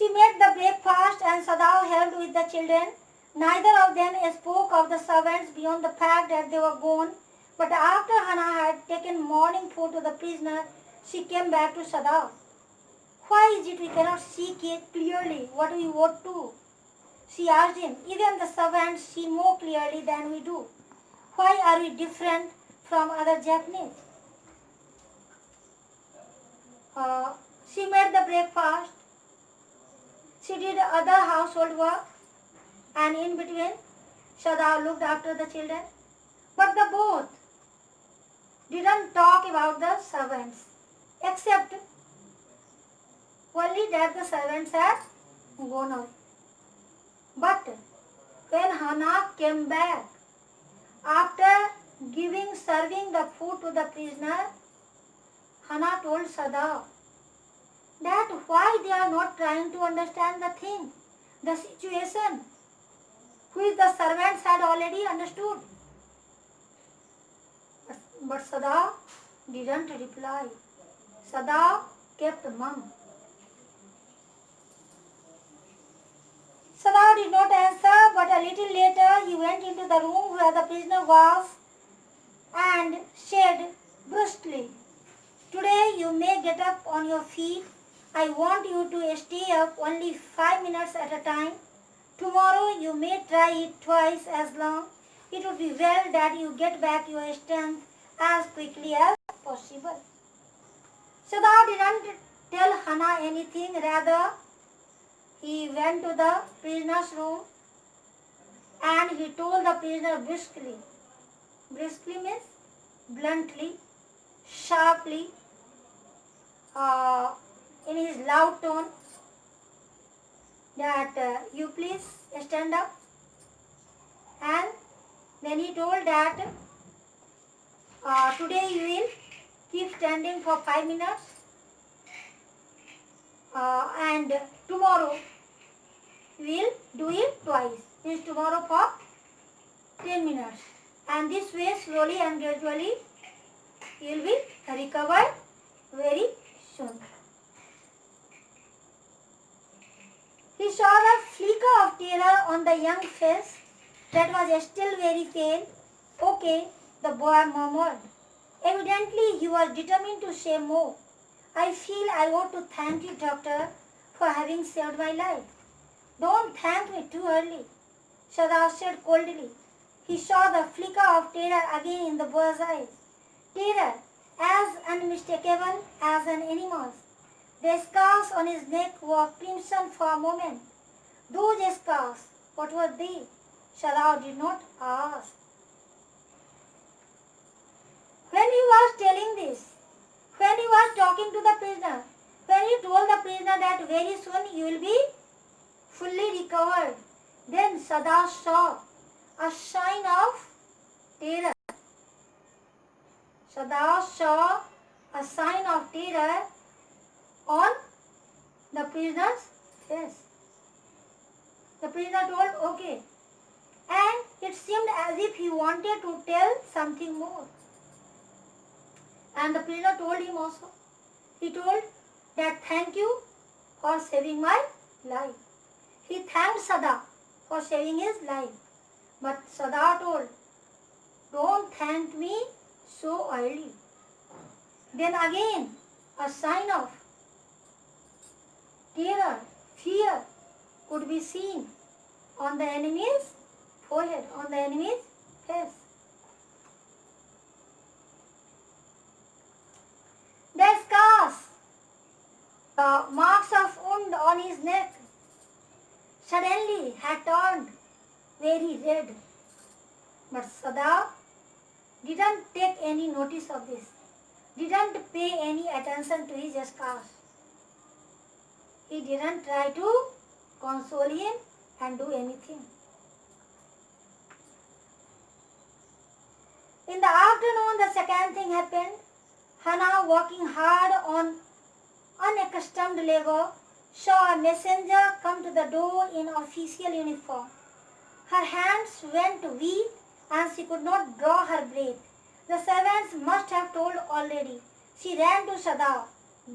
She made the breakfast and Sadao helped with the children. Neither of them spoke of the servants beyond the fact that they were gone. But after Hana had taken morning food to the prisoner, she came back to Sadao. Why is it we cannot see clearly what we ought to? She asked him. Even the servants see more clearly than we do. Why are we different from other Japanese? She made the breakfast. She did other household work, and in between, Sadao looked after the children. But the both didn't talk about the servants, except only that the servants had gone away. But when Hana came back, after serving the food to the prisoner, Hana told Sadao that why they are not trying to understand the thing, the situation, which the servants had already understood. But Sadao didn't reply. Sadao kept mum. Sadao did not answer, but a little later he went into the room where the prisoner was and said brusquely, "Today you may get up on your feet. I want you to stay up only 5 minutes at a time. Tomorrow you may try it twice as long. It would be well that you get back your strength as quickly as possible." Sadao didn't tell Hana anything. Rather, he went to the prisoner's room and he told the prisoner briskly. Briskly means bluntly, sharply, in his loud tone, that you please stand up. And then he told that today you will keep standing for 5 minutes and tomorrow you will do it twice. Means tomorrow for 10 minutes. And this way slowly and gradually you will be recovered very soon. He saw the flicker of terror on the young face that was still very pale. "Okay," the boy murmured. Evidently he was determined to say more. "I feel I ought to thank you, doctor, for having saved my life." "Don't thank me too early," Sadao said coldly. He saw the flicker of terror again in the boy's eyes. Terror as unmistakable as an animal's. The scars on his neck were crimson for a moment. Those scars, what were they? Sadao did not ask. When he was telling this, when he was talking to the prisoner, when he told the prisoner that very soon you will be fully recovered, then Sadao saw a sign of terror. Sadao saw a sign of terror on the prisoner's face. The prisoner told, "Okay." And it seemed as if he wanted to tell something more. And the prisoner told him also. He told that thank you for saving my life. He thanked Sadao for saving his life. But Sadao told, "Don't thank me so early." Then again, a sign of terror, fear could be seen on the enemy's forehead, on the enemy's face. The scars, the marks of wound on his neck, suddenly had turned very red. But Sadao didn't take any notice of this, didn't pay any attention to his scars. He didn't try to console him and do anything. In the afternoon, the second thing happened. Hana, working hard on unaccustomed labor, saw a messenger come to the door in official uniform. Her hands went weak and she could not draw her breath. The servants must have told already. She ran to Sadao,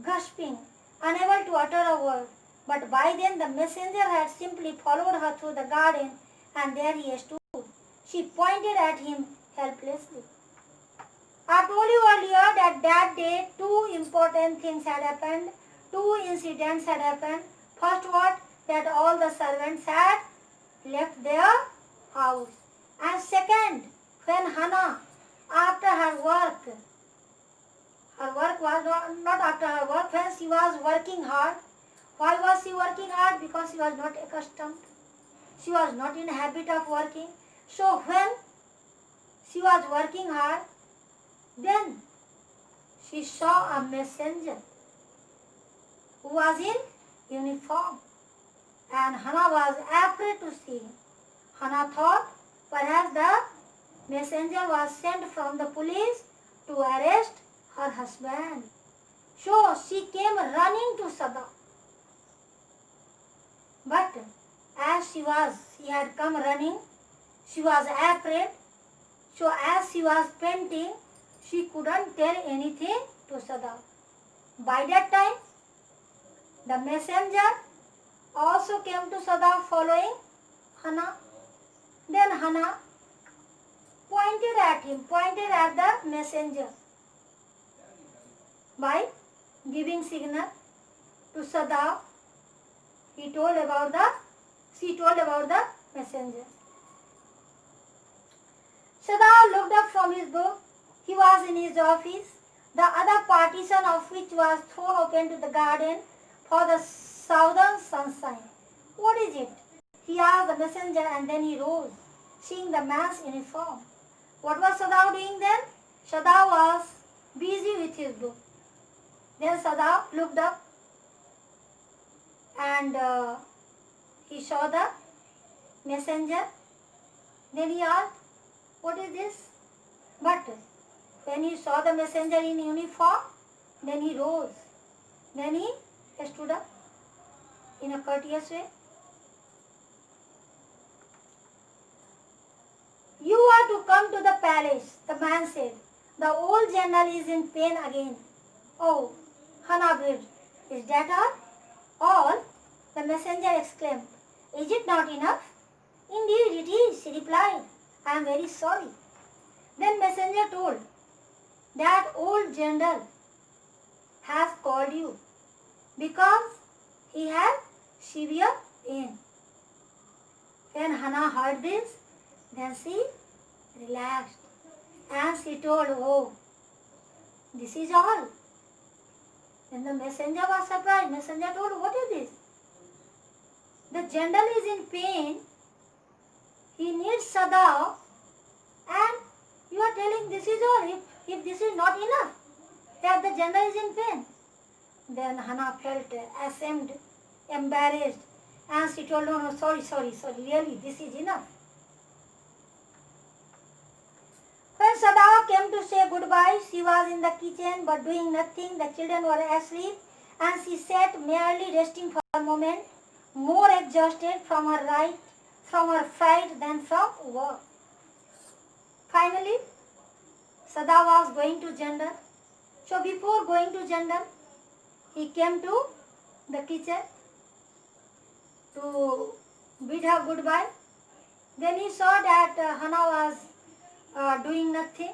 gasping, unable to utter a word. But by then the messenger had simply followed her through the garden, and there he stood. She pointed at him helplessly. I told you earlier that day two important things had happened. Two incidents had happened. First what? That all the servants had left their house. And second, when Hannah, after her work was not after her work, when she was working hard. Why was she working hard? Because she was not accustomed. She was not in habit of working. So when she was working hard, then she saw a messenger who was in uniform, and Hannah was afraid to see him. Hannah thought perhaps the messenger was sent from the police to arrest her husband. So she came running to Sada. But as she had come running, she was afraid. So as she was fainting, she couldn't tell anything to Sada. By that time, the messenger also came to Sada following Hannah. Then Hannah pointed at the messenger by giving signal to Sada. She told about the messenger. Sada looked up from his book. He was in his office, the other partition of which was thrown open to the garden for the southern sunshine. What is it? He asked the messenger, and then he rose, seeing the man's uniform. What was Sada doing then? Sada was busy with his book. Then Sada looked up and he saw the messenger. Then he asked, what is this? But when he saw the messenger in uniform, then he rose. Then he stood up in a courteous way. You are to come to the palace, the man said. The old general is in pain again. Oh, Hannah breathed. Is that all? All? The messenger exclaimed. Is it not enough? Indeed it is, she replied. I am very sorry. Then messenger told, that old general has called you because he had severe pain. When Hannah heard this, then she relaxed and she told, oh, this is all. Then the messenger was surprised. Messenger told, what is this? The general is in pain. He needs Sada, and you are telling this is all. If this is not enough, that the general is in pain. Then Hannah felt ashamed, embarrassed, and she told, no, sorry, really, this is enough. When Sada came to say goodbye, she was in the kitchen but doing nothing. The children were asleep, and she sat merely resting for a moment, more exhausted from her fright than from work. Finally, Sada was going to Jandal. So before going to Jandal, he came to the kitchen to bid her goodbye. Then he saw that Hannah was doing nothing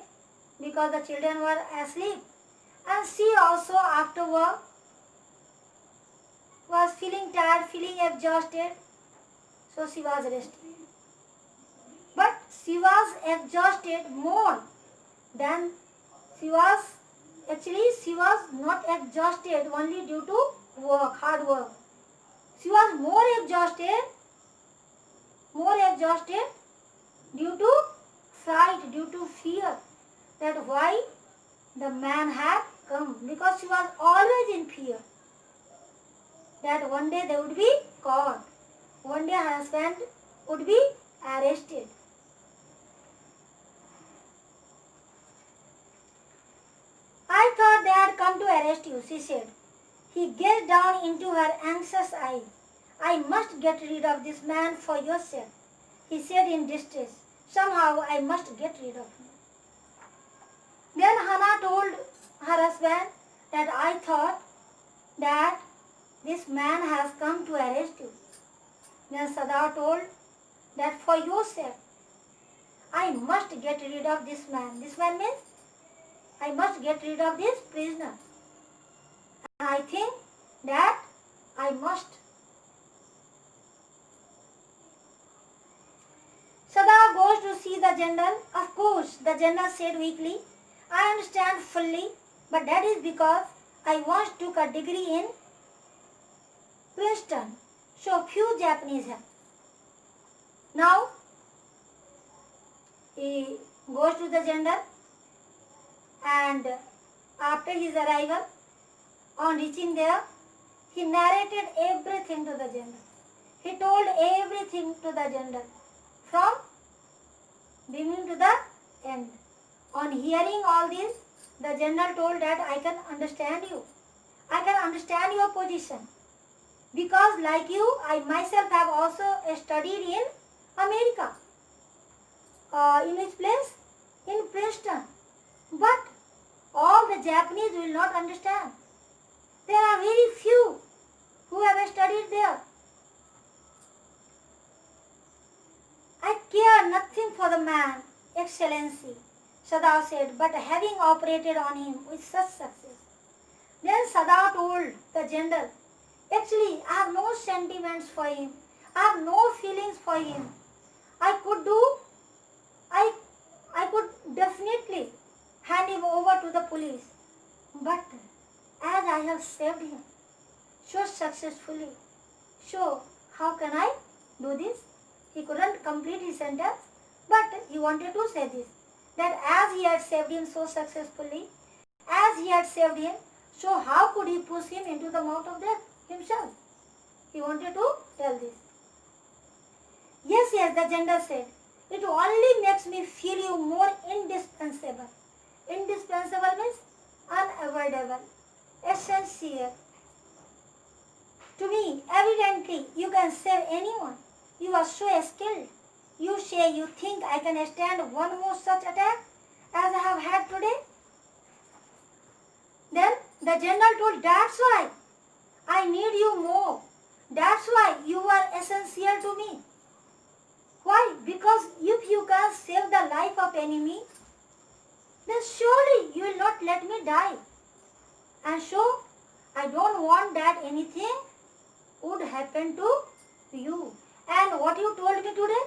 because the children were asleep. And she also after work was feeling tired, feeling exhausted. So she was resting. But she was exhausted more than she was not exhausted only due to work, hard work. She was more exhausted due to fright, due to fear, that why the man had come, because she was always in fear that one day they would be caught, one day her husband would be arrested. I thought they had come to arrest you, she said. He gazed down into her anxious eyes. I must get rid of this man for your sake, he said in distress. Somehow I must get rid of him. Then Hannah told her husband that I thought that this man has come to arrest you. Then Sada told that for your sake, I must get rid of this man. This man means I must get rid of this prisoner. I think that I must. Sada goes to see the general. Of course, the general said weakly, I understand fully, but that is because I once took a degree in Princeton, so few Japanese have. Now, he goes to the general, and after his arrival, on reaching there, he narrated everything to the general. He told everything to the general, from beginning to the end. On hearing all this, the general told that I can understand you. I can understand your position. Because like you, I myself have also studied in America. In which place? In Princeton. But all the Japanese will not understand. There are very few who have studied there. I care nothing for the man, Excellency, Sada said, but having operated on him with such success. Then Sada told the general, actually, I have no sentiments for him. I have no feelings for him. I could definitely hand him over to the police. But as I have saved him so successfully, so how can I do this? He couldn't complete his sentence, but he wanted to say this, that as he had saved him so successfully, as he had saved him, so how could he push him into the mouth of death himself? He wanted to tell this. Yes, the general said, it only makes me feel you more indispensable. Indispensable means unavoidable, essential. To me, evidently, you can save anyone. You are so skilled. You say you think I can stand one more such attack as I have had today? Then the general told, that's why I need you more. That's why you are essential to me. Why? Because if you can save the life of enemy, then surely you will not let me die. And so, I don't want that anything would happen to you. And what you told me today?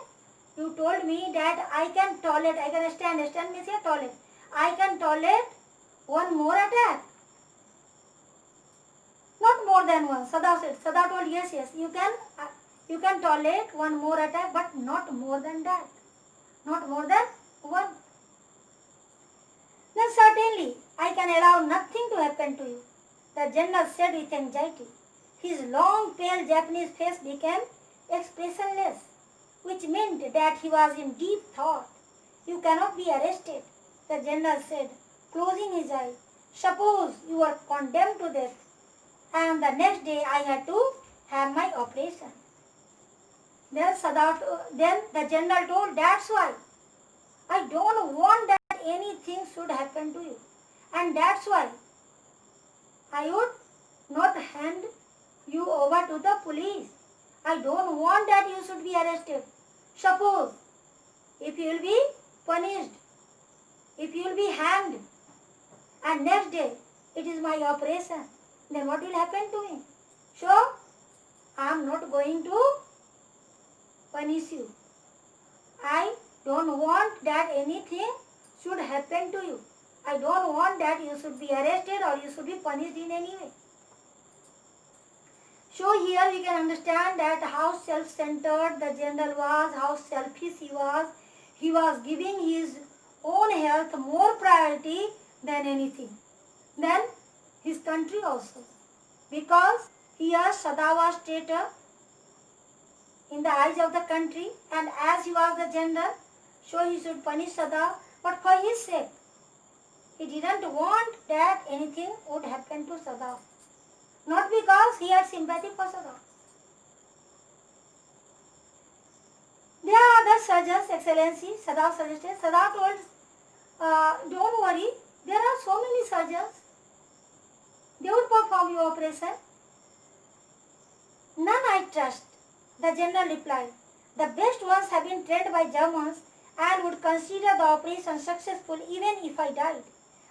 You told me that I can tolerate, I can stand means here tolerate. I can tolerate one more attack. Not more than one. Sada said. Sada told, yes, you can tolerate one more attack, but not more than that. Not more than one. Then certainly, I can allow nothing to happen to you. The general said with anxiety. His long, pale Japanese face became expressionless, which meant that he was in deep thought. You cannot be arrested, the general said, closing his eyes. Suppose you were condemned to death, and the next day I had to have my operation. Then the general told, that's why I don't want that anything should happen to you. And that's why I would not hand you over to the police. I don't want that you should be arrested. Suppose, if you will be punished, if you will be hanged, and next day it is my operation, then what will happen to me? So, I am not going to punish you. I don't want that anything should happen to you. I don't want that you should be arrested or you should be punished in any way. So here we can understand that how self-centered the general was, how selfish he was. He was giving his own health more priority than anything, than his country also. Because here Sada was traitor in the eyes of the country, and as he was the general, so he should punish Sada, but for his sake. He didn't want that anything would happen to Sada. Not because he had sympathy for Sada. There are other surgeons, Excellency, Sada suggested. Sada told, don't worry, there are so many surgeons. They would perform your operation. None I trust, the general replied. The best ones have been trained by Germans and would consider the operation successful even if I died.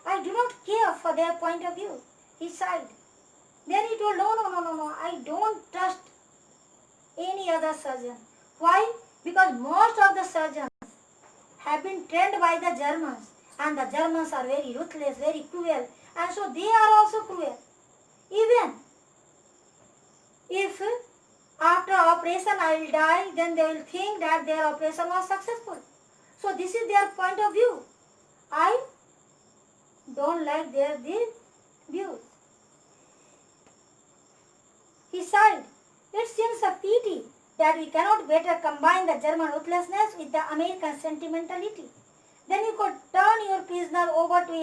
I do not care for their point of view, he sighed. Then he told, no, I don't trust any other surgeon. Why? Because most of the surgeons have been trained by the Germans, and the Germans are very ruthless, very cruel, and so they are also cruel. Even if after operation I will die, then they will think that their operation was successful. So this is their point of view. I don't like their views. He sighed. It seems a pity that we cannot better combine the German ruthlessness with the American sentimentality. Then you could turn your prisoner over to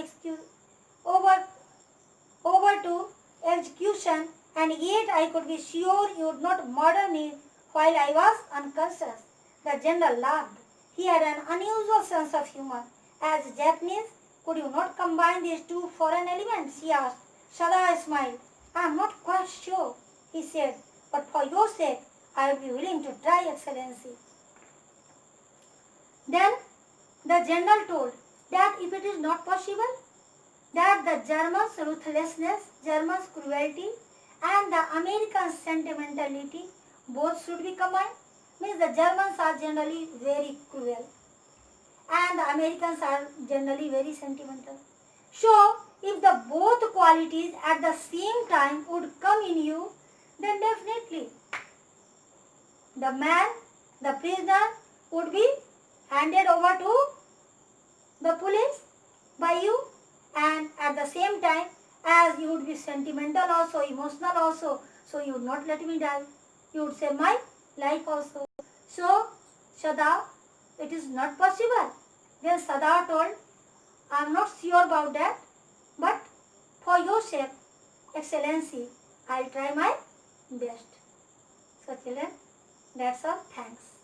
execution, and yet I could be sure you would not murder me while I was unconscious. The general laughed. He had an unusual sense of humor. As Japanese, could you not combine these two foreign elements? He asked. Sada smiled. I am not quite sure, he said, but for your sake, I would be willing to try, Excellency. Then the general told that if it is not possible, that the Germans' ruthlessness, Germans' cruelty, and the Americans' sentimentality both should be combined. Means the Germans are generally very cruel, and the Americans are generally very sentimental. So, if the both qualities at the same time would come in you, then definitely the man, the prisoner, would be handed over to the police by you, and at the same time, as you would be sentimental also, emotional also, so you would not let me die. You would save my life also. So, Sada, it is not possible. Then Sada told, I am not sure about that, but for your sake, Excellency, I will try my best. So children, that's all. Thanks.